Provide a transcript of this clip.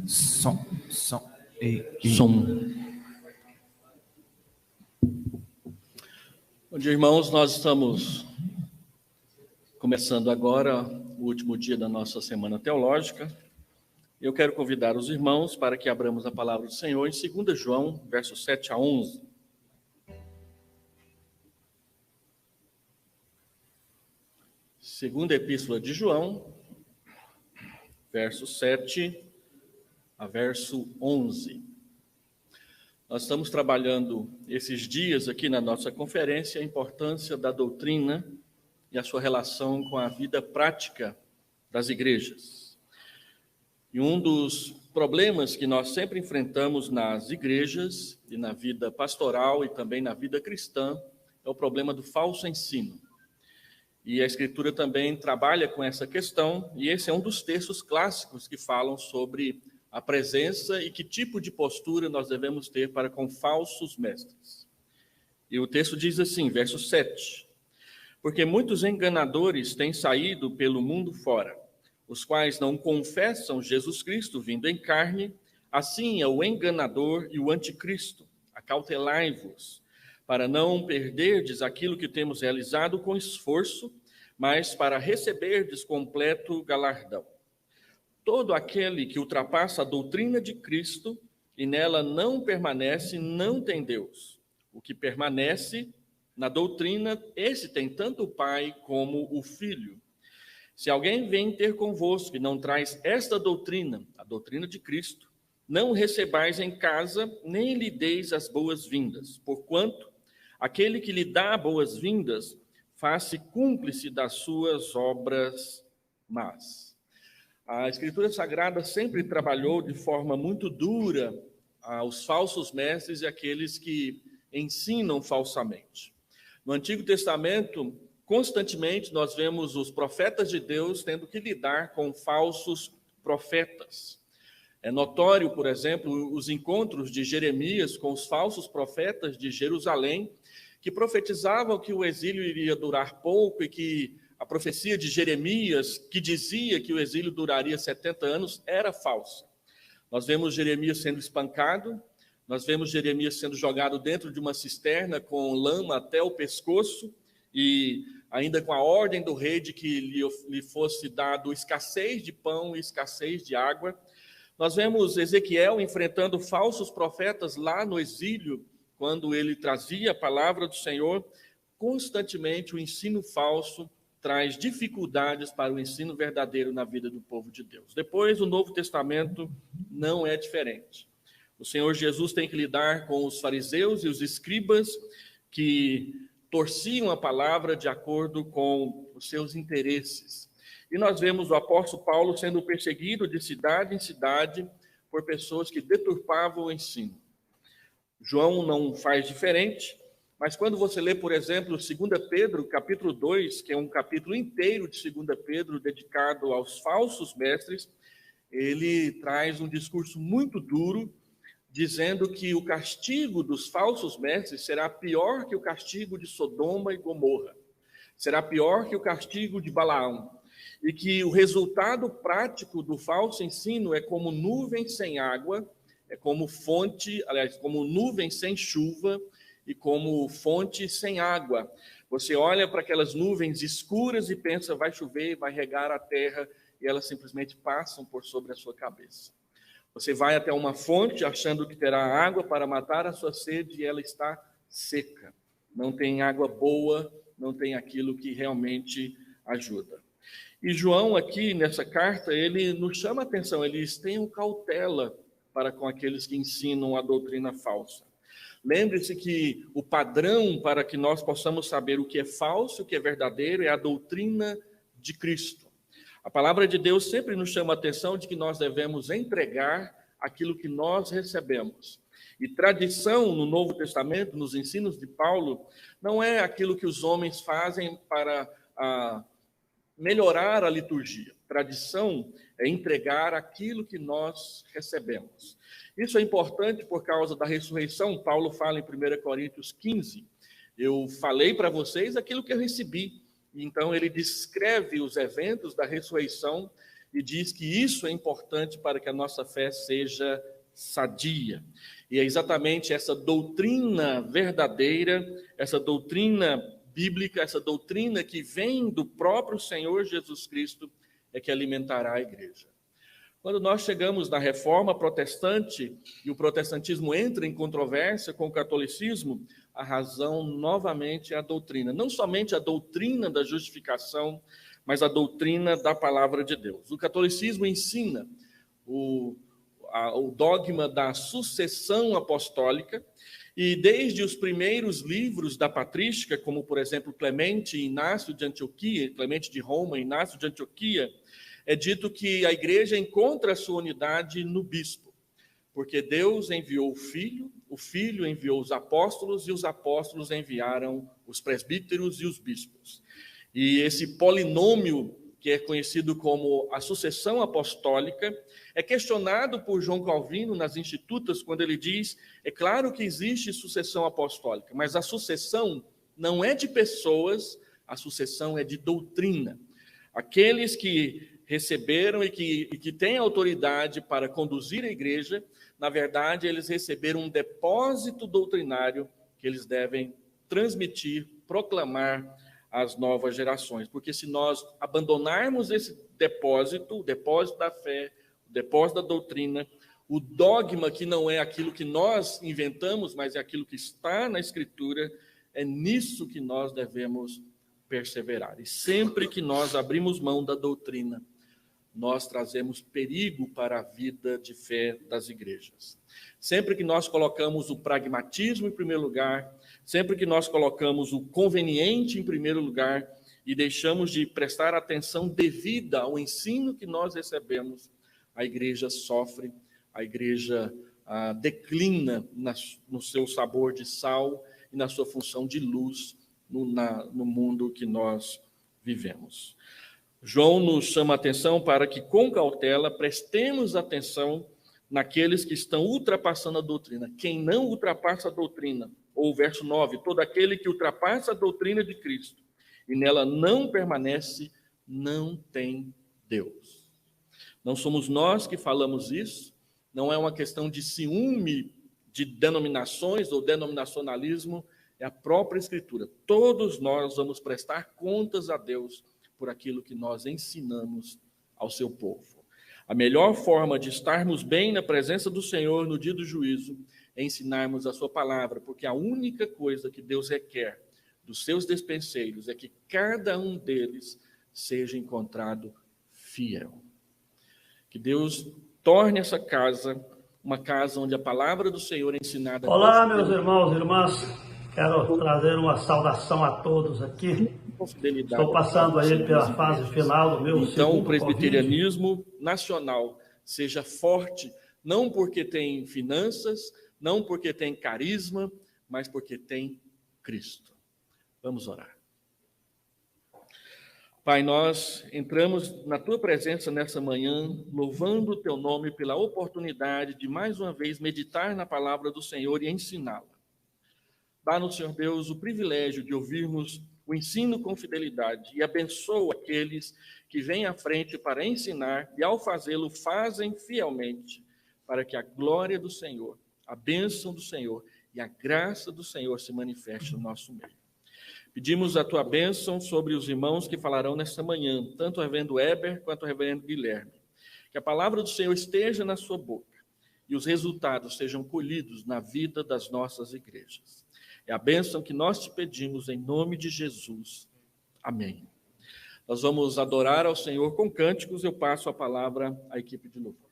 Som. Bom dia, irmãos. Nós estamos começando agora o último dia da nossa semana teológica. Eu quero convidar os irmãos para que abramos a palavra do Senhor em 2 João, versos 7 a 11. Segunda Epístola de João, verso 7 a verso 11. Nós estamos trabalhando esses dias aqui na nossa conferência a importância da doutrina e a sua relação com a vida prática das igrejas. E um dos problemas que nós sempre enfrentamos nas igrejas e na vida pastoral e também na vida cristã é o problema do falso ensino. E a Escritura também trabalha com essa questão, e esse é um dos textos clássicos que falam sobre a presença e que tipo de postura nós devemos ter para com falsos mestres. E o texto diz assim, verso 7: Porque muitos enganadores têm saído pelo mundo fora, os quais não confessam Jesus Cristo vindo em carne, assim é o enganador e o anticristo. Acautelai-vos, para não perderdes aquilo que temos realizado com esforço, mas para receberdes completo galardão. Todo aquele que ultrapassa a doutrina de Cristo e nela não permanece, não tem Deus. O que permanece na doutrina, esse tem tanto o Pai como o Filho. Se alguém vem ter convosco e não traz esta doutrina, a doutrina de Cristo, não o recebais em casa, nem lhe deis as boas-vindas, porquanto aquele que lhe dá boas-vindas, faz-se cúmplice das suas obras más. A Escritura Sagrada sempre trabalhou de forma muito dura aos falsos mestres e aqueles que ensinam falsamente. No Antigo Testamento, constantemente nós vemos os profetas de Deus tendo que lidar com falsos profetas. É notório, por exemplo, os encontros de Jeremias com os falsos profetas de Jerusalém, que profetizavam que o exílio iria durar pouco e que a profecia de Jeremias, que dizia que o exílio duraria 70 anos, era falsa. Nós vemos Jeremias sendo espancado, nós vemos Jeremias sendo jogado dentro de uma cisterna com lama até o pescoço e ainda com a ordem do rei de que lhe fosse dado escassez de pão e escassez de água. Nós vemos Ezequiel enfrentando falsos profetas lá no exílio, quando ele trazia a palavra do Senhor. Constantemente o ensino falso traz dificuldades para o ensino verdadeiro na vida do povo de Deus. Depois, o Novo Testamento não é diferente. O Senhor Jesus tem que lidar com os fariseus e os escribas que torciam a palavra de acordo com os seus interesses. E nós vemos o apóstolo Paulo sendo perseguido de cidade em cidade por pessoas que deturpavam o ensino. João não faz diferente. Mas quando você lê, por exemplo, 2 Pedro, capítulo 2, que é um capítulo inteiro de 2 Pedro dedicado aos falsos mestres, ele traz um discurso muito duro, dizendo que o castigo dos falsos mestres será pior que o castigo de Sodoma e Gomorra, será pior que o castigo de Balaão, e que o resultado prático do falso ensino é como nuvem sem água, é como como nuvem sem chuva, e como fonte sem água. Você olha para aquelas nuvens escuras e pensa, vai chover, vai regar a terra, e elas simplesmente passam por sobre a sua cabeça. Você vai até uma fonte achando que terá água para matar a sua sede, e ela está seca. Não tem água boa, não tem aquilo que realmente ajuda. E João aqui, nessa carta, ele nos chama a atenção, eles tenham cautela para com aqueles que ensinam a doutrina falsa. Lembre-se que o padrão para que nós possamos saber o que é falso e o que é verdadeiro é a doutrina de Cristo. A palavra de Deus sempre nos chama a atenção de que nós devemos entregar aquilo que nós recebemos. E tradição no Novo Testamento, nos ensinos de Paulo, não é aquilo que os homens fazem para melhorar a liturgia. Tradição é entregar aquilo que nós recebemos. Isso é importante por causa da ressurreição. Paulo fala em 1 Coríntios 15, eu falei para vocês aquilo que eu recebi. Então ele descreve os eventos da ressurreição e diz que isso é importante para que a nossa fé seja sadia. E é exatamente essa doutrina verdadeira, essa doutrina bíblica, essa doutrina que vem do próprio Senhor Jesus Cristo, é que alimentará a igreja. Quando nós chegamos na Reforma Protestante e o protestantismo entra em controvérsia com o catolicismo, a razão novamente é a doutrina. Não somente a doutrina da justificação, mas a doutrina da palavra de Deus. O catolicismo ensina o dogma da sucessão apostólica, e desde os primeiros livros da patrística, como, por exemplo, Clemente e Inácio de Antioquia, Clemente de Roma e Inácio de Antioquia, é dito que a igreja encontra a sua unidade no bispo, porque Deus enviou o Filho enviou os apóstolos, e os apóstolos enviaram os presbíteros e os bispos. E esse polinômio, que é conhecido como a sucessão apostólica, é questionado por João Calvino nas Institutas, quando ele diz, é claro que existe sucessão apostólica, mas a sucessão não é de pessoas, a sucessão é de doutrina. Aqueles que receberam e que têm autoridade para conduzir a igreja, na verdade, eles receberam um depósito doutrinário que eles devem transmitir, proclamar às novas gerações. Porque se nós abandonarmos esse depósito, o depósito da fé, o depósito da doutrina, o dogma que não é aquilo que nós inventamos, mas é aquilo que está na Escritura, é nisso que nós devemos perseverar. E sempre que nós abrimos mão da doutrina, nós trazemos perigo para a vida de fé das igrejas. Sempre que nós colocamos o pragmatismo em primeiro lugar, sempre que nós colocamos o conveniente em primeiro lugar e deixamos de prestar atenção devida ao ensino que nós recebemos, a igreja sofre, a igreja declina no seu sabor de sal e na sua função de luz no mundo que nós vivemos. João nos chama a atenção para que, com cautela, prestemos atenção naqueles que estão ultrapassando a doutrina. Quem não ultrapassa a doutrina, ou o verso 9, todo aquele que ultrapassa a doutrina de Cristo e nela não permanece, não tem Deus. Não somos nós que falamos isso, não é uma questão de ciúme de denominações ou denominacionalismo, é a própria Escritura. Todos nós vamos prestar contas a Deus por aquilo que nós ensinamos ao seu povo. A melhor forma de estarmos bem na presença do Senhor no dia do juízo é ensinarmos a sua palavra, porque a única coisa que Deus requer dos seus despenseiros é que cada um deles seja encontrado fiel. Que Deus torne essa casa uma casa onde a palavra do Senhor é ensinada. Olá, meus irmãos e irmãs. Quero trazer uma saudação a todos aqui. Estou passando aí pela fase final do meu Então, o presbiterianismo nacional seja forte, não porque tem finanças, não porque tem carisma, mas porque tem Cristo. Vamos orar. Pai, nós entramos na Tua presença nessa manhã, louvando o Teu nome pela oportunidade de mais uma vez meditar na palavra do Senhor e ensiná-la. Dá-nos, Senhor Deus, o privilégio de ouvirmos o ensino com fidelidade e abençoa aqueles que vêm à frente para ensinar e, ao fazê-lo, fazem fielmente, para que a glória do Senhor, a bênção do Senhor e a graça do Senhor se manifeste no nosso meio. Pedimos a Tua bênção sobre os irmãos que falarão nesta manhã, tanto o reverendo Heber quanto o reverendo Guilherme. Que a palavra do Senhor esteja na sua boca e os resultados sejam colhidos na vida das nossas igrejas. É a bênção que nós te pedimos em nome de Jesus. Amém. Nós vamos adorar ao Senhor com cânticos. Eu passo a palavra à equipe de louvor.